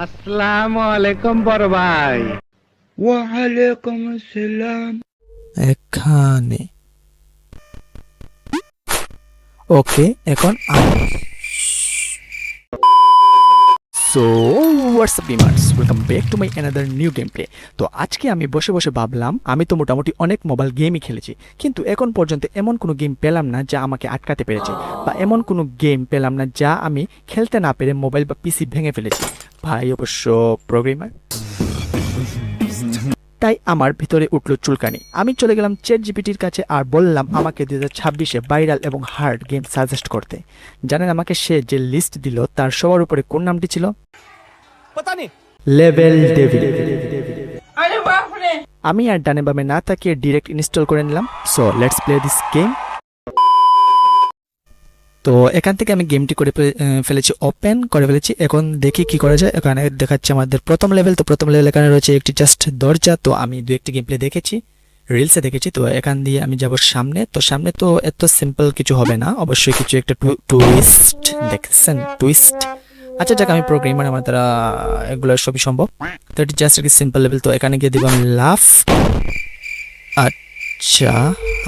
আসসালামু আলাইকুম বড় ভাই। ওয়ালাইকুম আসসালাম। এখানে ওকে এখন so WhatsApp gamers, welcome back to my another new game play. তো আজকে আমি বসে বসে ভাবলাম, আমি তো মোটামুটি অনেক মোবাইল গেমই খেলেছি, কিন্তু এখন পর্যন্ত এমন কোনো গেম পেলাম না যা আমাকে আটকাতে পেরেছে, বা এমন কোনো গেম পেলাম না যা আমি খেলতে না পেরে মোবাইল বা পিসি ভেঙে ফেলেছি। ভাই অবশ্য প্রোগ্রামার। তাই আমার ভিতরে উঠল চুলকানি। আমি চলে গেলাম চ্যাটজিপিটির কাছে আর বললাম আমাকে 2026-এ ভাইরাল এবং হার্ড গেম সাজেস্ট করতে। জানেন আমাকে সে যে লিস্ট দিল তার সবার উপরে কোন নামটি ছিল? Level devil. আমি আর ডানে বামে না তাকিয়ে ডিরেক্ট ইনস্টল করে নিলাম। So let's play this game. তো এখান থেকে আমি গেমটি করে ফেলেছি, ওপেন করে ফেলেছি। এখন দেখি কি করা যায়। এখানে দেখাচ্ছে আমাদের প্রথম লেভেল। তো প্রথম লেভেল এখানে রয়েছে একটি জাস্ট দরজা। তো আমি দু একটি গেম প্লে দেখেছি, রিলসে দেখেছি। তো এখান দিয়ে আমি যাব সামনে। তো সামনে তো এত সিম্পল কিছু হবে না, অবশ্যই কিছু একটা টুইস্ট। দেখছেন টুইস্ট? আচ্ছা যাক, আমি প্রোগ্রামার, আমার দ্বারা এগুলো সবই সম্ভব। তো এটি জাস্ট একটি সিম্পল লেভেল। তো এখানে গিয়ে দিব আমি লাফ। আচ্ছা,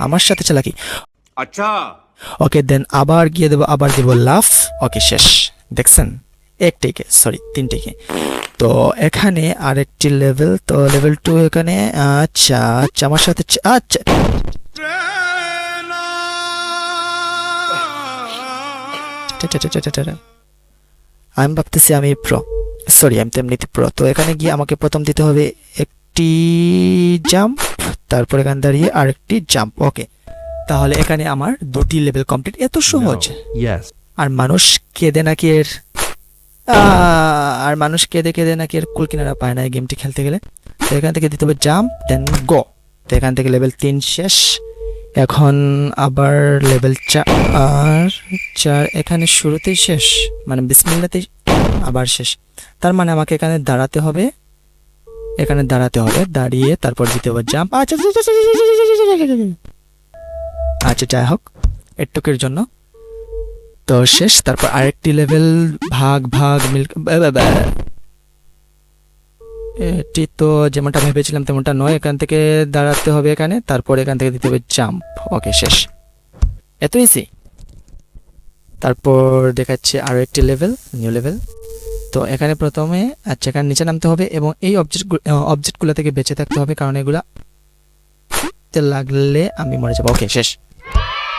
আমার সাথে চালাকি। আচ্ছা ওকে, দেন আবার গিয়ে দেবো, আবার দেবো লাফ। ওকে, শেষ। দেখছেন একটিকে, সরি তিনটিকে। তো এখানে আরেকটি লেভেল। তো লেভেল 2 এখানে। আচ্ছা আচ্ছা, আমার সাথে আচ্ছা আমি ভাবতেছি আমি প্রো, সরি আমি তো এমনিতে প্রো। তো এখানে গিয়ে আমাকে প্রথম দিতে হবে একটি জাম্প, তারপর এখানে দাঁড়িয়ে আরেকটি জাম্প। ওকে, তাহলে এখানে আমার দুটি লেভেল কমপ্লিট। এত সহজ। আর মানুষ কেঁদে নাকি এর কেঁদে নাকি এর কুল কিনারা পায় না এই গেমটি খেলতে গেলে। তো এখান থেকে দিতে হবে জাম্প, দেন গো। তো এখান থেকে লেভেল 3 শেষ। এখন আবার লেভেল 4 এখানে শুরুতেই শেষ, মানে বিসমিল্লাতেই আবার শেষ। তার মানে আমাকে এখানে দাঁড়াতে হবে, দাঁড়িয়ে তারপর দিতে হবে জাম্প। আচ্ছা আচ্ছা, যাই হোক এটুকের জন্য তো শেষ। তারপর আরেকটি লেভেল মিল। এটি তো যেমনটা ভেবেছিলাম তেমনটা নয়। এখান থেকে দাঁড়াতে হবে এখানে, তারপর এখান থেকে দিতে হবে জাম্প। ওকে, শেষ। এত ইজি। তারপর দেখাচ্ছে আরো একটি লেভেল, নিউ লেভেল। তো এখানে প্রথমে আচ্ছা এখানে নিচে নামতে হবে এবং এই অবজেক্টগুলো থেকে বেঁচে থাকতে হবে, কারণ এগুলা লাগলে আমি মরে যাবো। ওকে, শেষ।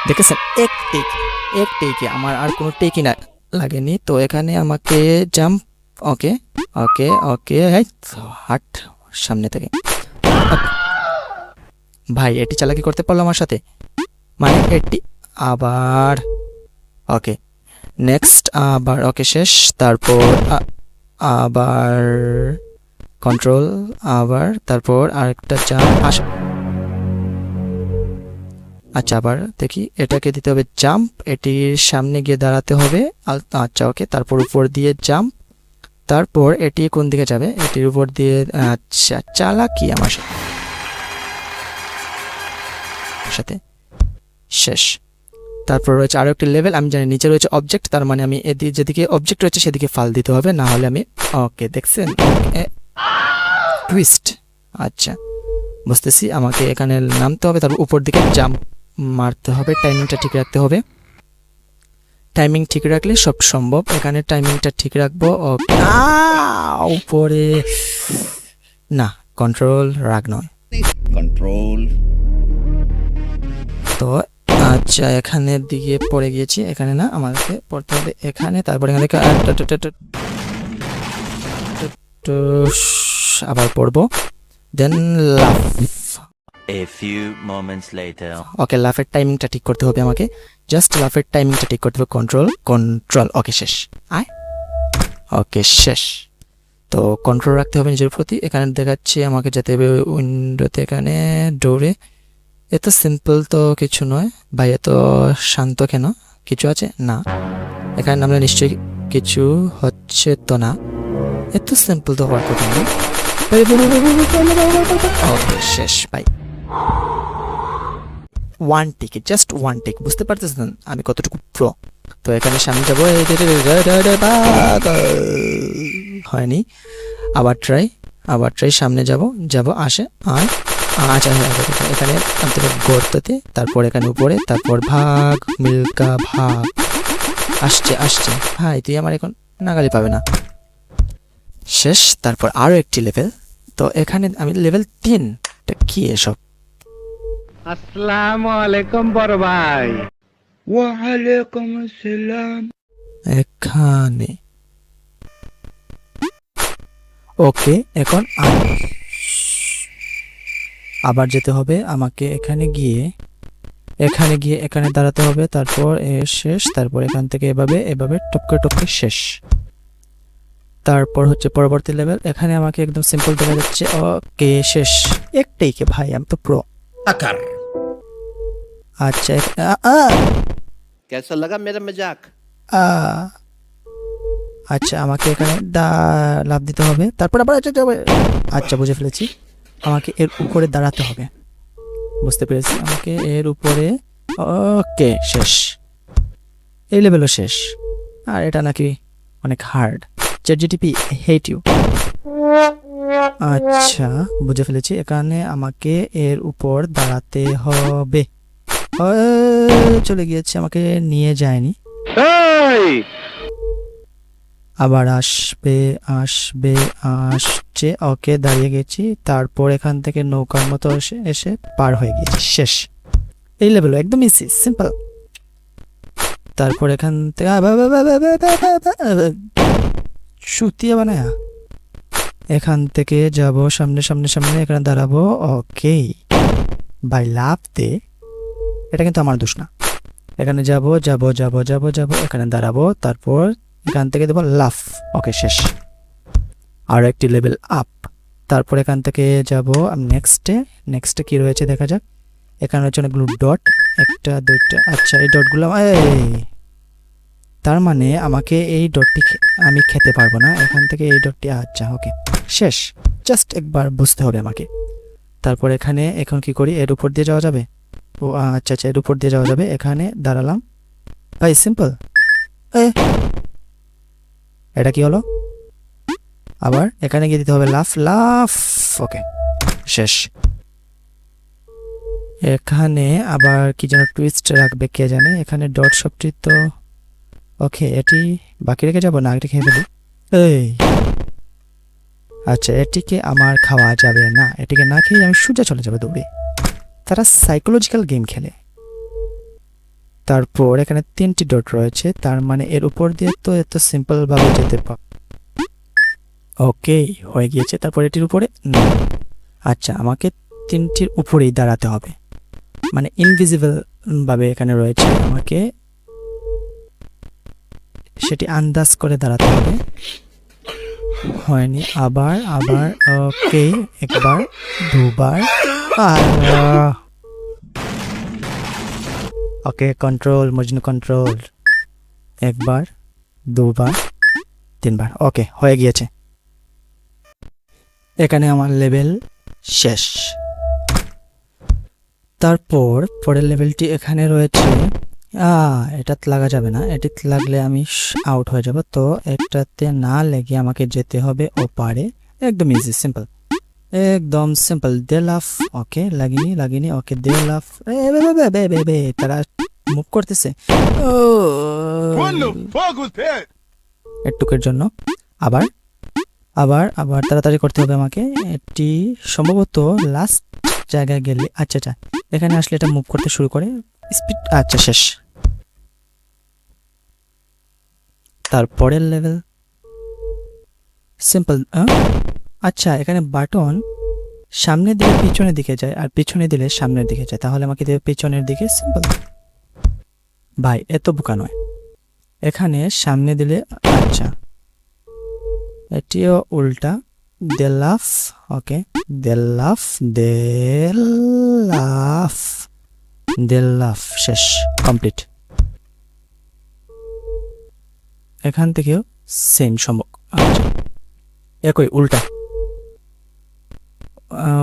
দেখেছেন এক টেকে আমার আর কোনো টেকই না লাগেনি। তো এখানে আমাকে জাম্প। ওকে ওকে ওকে, হাট সামনে থেকে। ভাই এটি চালাকি করতে পারলো আমার সাথে, মানে এটি আবার। ওকে নেক্সট, আবার। ওকে, শেষ। তারপর আবার কন্ট্রোল, আবার তারপর আরেকটা জাম্প। আচ্ছা আবার দেখি, এটাকে দিতে হবে জাম্প, এটির সামনে গিয়ে দাঁড়াতে হবে। আচ্ছা ওকে, তারপর উপর দিয়ে জাম্প, তারপর এটি কোন দিকে যাবে, এটির উপর দিয়ে। আচ্ছা চালাকি আমার সাথে। শেষ। তারপর রয়েছে আরো একটি লেভেল। আমি জানি নিচে রয়েছে অবজেক্ট, তার মানে আমি যেদিকে অবজেক্ট রয়েছে সেদিকে ফাল দিতে হবে, না হলে আমি। ওকে দেখছেন টুইস্ট। আচ্ছা বুঝতেছি, আমাকে এখানে নামতে হবে, তারপর উপর দিকে জাম্প মারতে হবে। টাইমিংটা ঠিক রাখতে হবে, টাইমিং ঠিক রাখলে সব সম্ভব। এখানে টাইমিংটা ঠিক রাখবো। উপরে না, কন্ট্রোল রাগ নয়, কন্ট্রোল। তো আচ্ছা এখানে দিকে পড়ে গিয়েছি, এখানে না, আমাকে পড়তে হবে এখানে। তারপর এখানে আবার পড়বো, দেন লাফ। A few moments later. ওকে, লাফের টাইমিংটা ঠিক করতে হবে আমাকে, জাস্ট লাফের টাইমিংটা ঠিক করতে হবে। কন্ট্রোল। ওকে শেষ। ওকে শেষ। তো কন্ট্রোল রাখতে হবে নিজের প্রতি। এখানে দেখাচ্ছে আমাকে যেতে হবে উইন্ডোতে, এখানে ডোরে। এত সিম্পল তো কিছু নয় ভাই, এত শান্ত কেন? কিছু আছে না? এখানে নামলে নিশ্চয়ই কিছু হচ্ছে তো না? এত সিম্পল তো হওয়ার কথা না। ওকে শেষ ভাই। One take, just one take. বুঝতে পারতেছেন আমি কতটুকু প্রো? তো এখানে সামনে যাবো, হয়নি, আবার ট্রাই সামনে যাব আসে আর আচ্ছা এখানে আনতে হবে গর্ততে, তারপর এখানে উপরে, তারপর ভাগ মিল্কা ভাগ, আসছে ভাই তুই আমার এখন নাগালি পাবে না। শেষ। তারপর আরো একটি লেভেল, তো এখানে আমি লেভেল 3। এটা কি এসব? আসসালামু আলাইকুম বড় ভাই। وعليكم السلام. এখানে ওকে, এখন আবার যেতে হবে আমাকে, এখানে গিয়ে এখানে দাঁড়াতে হবে, তারপর শেষ, তারপর এখান থেকে এভাবে টপকে শেষ। তারপর হচ্ছে পরবর্তী লেভেল, এখানে আমাকে একদম সিম্পল দেখা যাচ্ছে। ওকে শেষ। একটাই কে ভাই, আমি তো প্রো। আচ্ছা कैसा लगा मेरा मजाक? আচ্ছা আমাকে এখানে লাফ দিতে হবে, তারপর আবার আচ্ছা বুঝে ফেলেছি, আমাকে এর উপরে দাঁড়াতে হবে, বুঝতে পেরেছি, আমাকে এর উপরে। ওকে শেষ, এই লেভেলও শেষ। আর এটা নাকি অনেক হার্ড। ChatGPT hate you. আচ্ছা বুঝে ফেলেছি, এখানে আমাকে এর উপর দাঁড়াতে হবে। চলে গিয়েছে, আমাকে নিয়ে যায়নি, এই আবার আসছে। ওকে দাঁড়িয়ে গেছি, তারপর এখান থেকে নৌকার মতো এসে পার হয়ে গেছি। শেষ। এই লেভেল একদম ইজি সিম্পল। তারপর এখান থেকে সুতিয়া বানায়া এখান থেকে যাব সামনে, এখানে দাঁড়াবো। ওকে বাই লাফ দে, এটা কিন্তু আমার দোষ না। এখানে যাব, এখানে দাঁড়াবো, তারপর এখান থেকে দেবো লাফ। ওকে শেষ। আর একটি লেভেল আপ। তারপর এখান থেকে যাব নেক্সটে কি রয়েছে দেখা যাক। এখানে হচ্ছে অনেকগুলো ডট, 1 2 আচ্ছা এই ডটগুলো, তার মানে আমাকে এই ডটটি আমি খেতে পারবো না, এখান থেকে এই ডটটি। আচ্ছা ওকে শেষ। জাস্ট একবার বুঝতে হবে আমাকে। তারপর এখানে এখন কি করি, এর উপর দিয়ে যাওয়া যাবে? ও আচ্ছা এর উপর দিয়ে যাওয়া যাবে। এখানে দাঁড়ালাম ভাই, সিম্পল। এটা কি হলো? আবার এখানে গিয়ে দিতে হবে লাফ। ওকে শেষ। এখানে আবার কি যেন টুইস্ট রাখবে কে জানে। এখানে ডট সবটি তো ওকে, এটি বাকি রেখে যাবো না, এটি খেয়ে ফেলি। এই আচ্ছা এটিকে আমার খাওয়া যাবে না, এটিকে না খেয়ে আমি সোজা চলে যাবো দৌড়ে। তারা সাইকোলজিক্যাল গেম খেলে। তারপর এখানে 3টি ডট রয়েছে, তার মানে এর উপর দিয়ে তো এত সিম্পল ভাবে যেতে পারে। ওকে হয়ে গিয়েছে। তারপর এটির উপরে আচ্ছা আমাকে 3টির উপরেই দাঁড়াতে হবে, মানে ইনভিজিবল ভাবে এখানে রয়েছে, আমাকে সেটি আন্দাজ করে দাঁড়াতে হবে। হয়নি, আবার ওকে, একবার দুবার, ওকে কন্ট্রোল মজনু কন্ট্রোল, একবার দুবার 3বার। ওকে হয়ে গিয়েছে। এখানে আমার লেভেল শেষ। তারপর পরের লেভেলটি এখানে রয়েছে। এটাতে লাগা যাবে না, এটিতে লাগলে আমি আউট হয়ে যাব। তো একটাতে না লেগে আমাকে যেতে হবে ওপারে। একদম ইজি সিম্পল, একদম সিম্পল। দে লাফ। ওকে লাগিনি। ওকে দে লাফ। তারা মুভ করতেছে একটুকের জন্য। আবার তাড়াতাড়ি করতে হবে আমাকে। এটি সম্ভবত লাস্ট জায়গায় গেলে, আচ্ছা এখানে আসলে এটা মুভ করতে শুরু করে স্পিড। আচ্ছা শেষ। তারপরের লেভেল সিম্পল। আচ্ছা এখানে বাটন সামনে দিলে পিছনের দিকে যায়, আর পিছনে দিলে সামনের দিকে যায়, তাহলে আমাকে দেবে পিছনের দিকে। সিম্পল ভাই, এত বোকা নয়। এখানে সামনে দিলে, আচ্ছা এটিও উল্টা। দেলাফ। ওকে দেলাফ শেষ, কমপ্লিট। এখান থেকেও সেম সম্ভব। আচ্ছা একই উল্টা।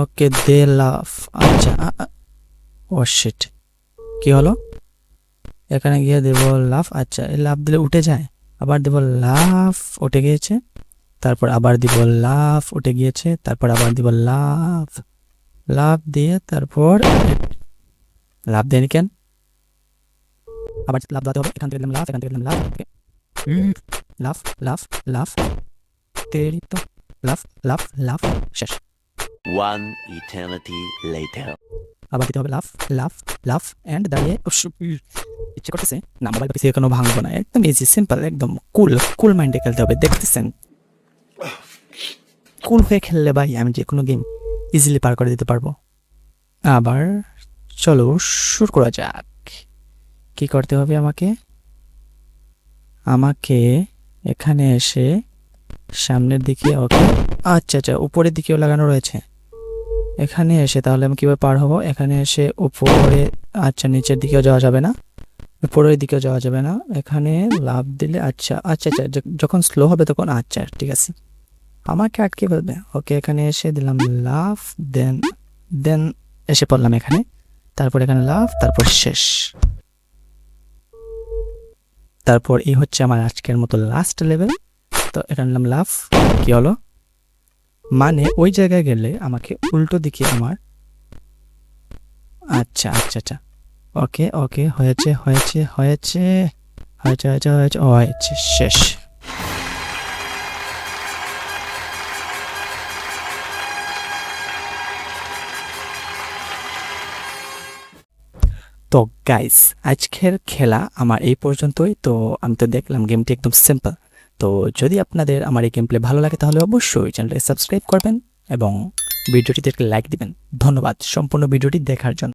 ওকে দেলাফ। আচ্ছা ও শিট, কি হলো? এখানে গিয়ে দেব লাফ। আচ্ছা, এই লাফ দিলে উঠে যায়। আবার দেব লাফ, উঠে গিয়েছে। তারপর আবার দিব লাফ, উঠে গিয়েছে। তারপর আবার দিব লাফ, লাফ দিয়ে তারপর লাফ দেয়নি কেন? আবার লাফ দাঁড়াতে হবে। এখান থেকে দিলাম লাফ, এখান থেকে দিলাম লাফ, লাফ লাফ লাফ, তেরি তো লাফ লাফ লাফ, শেষ। One eternity later. আবার দিতে হবে লাফ লাফ লাফ অ্যান্ড দাঁড়িয়ে ইচ্ছে করতেছে না মোবাইল পিসি কোনো ভাঙবো না, একদম ইজি সিম্পল, একদম কুল কুল মাইন্ডে খেলতে হবে। দেখতেছেন, কুল হয়ে খেললে ভাই আমি যে কোনো গেম ইজিলি পার করে দিতে পারবো। আবার চলো শুরু করা যাক। কি করতে হবে আমাকে? আমাকে এখানে এসে সামনের দিকে, ওকে আচ্ছা আচ্ছা উপরের দিকেও লাগানো রয়েছে। এখানে এসে তাহলে আমি কীভাবে পার হব? এখানে এসে উপরে, আচ্ছা নিচের দিকেও যাওয়া যাবে না, উপরের দিকেও যাওয়া যাবে না। এখানে লাফ দিলে আচ্ছা আচ্ছা আচ্ছা যখন স্লো হবে তখন, আচ্ছা ঠিক আছে, আমাকে আটকে ফেলবে। ওকে, এখানে এসে দিলাম লাফ, দেন দেন এসে পড়লাম এখানে, তারপর এখানে লাফ, তারপর শেষ। তারপর এই হচ্ছে আমার আজকের মতো লাস্ট লেভেল। তো এখানে নিলাম লাফ, কি হলো? মানে ওই জায়গায় গেলে আমাকে উল্টো দিকে আমার, আচ্ছা আচ্ছা আচ্ছা ওকে ওকে, হয়েছে হয়েছে হয়েছে হয়েছে হয়েছে হয়েছে হয়েছে, শেষ। তো গাইস, আজকের খেলা আমার এই পর্যন্তই। তো আমি তো দেখলাম গেমটি একদম সিম্পল। তো যদি আপনাদের আমার এই গেম প্লে ভালো লাগে তাহলে অবশ্যই চ্যানেলটি সাবস্ক্রাইব করবেন এবং ভিডিওটিতে একটা লাইক দিবেন। ধন্যবাদ সম্পূর্ণ ভিডিওটি দেখার জন্য।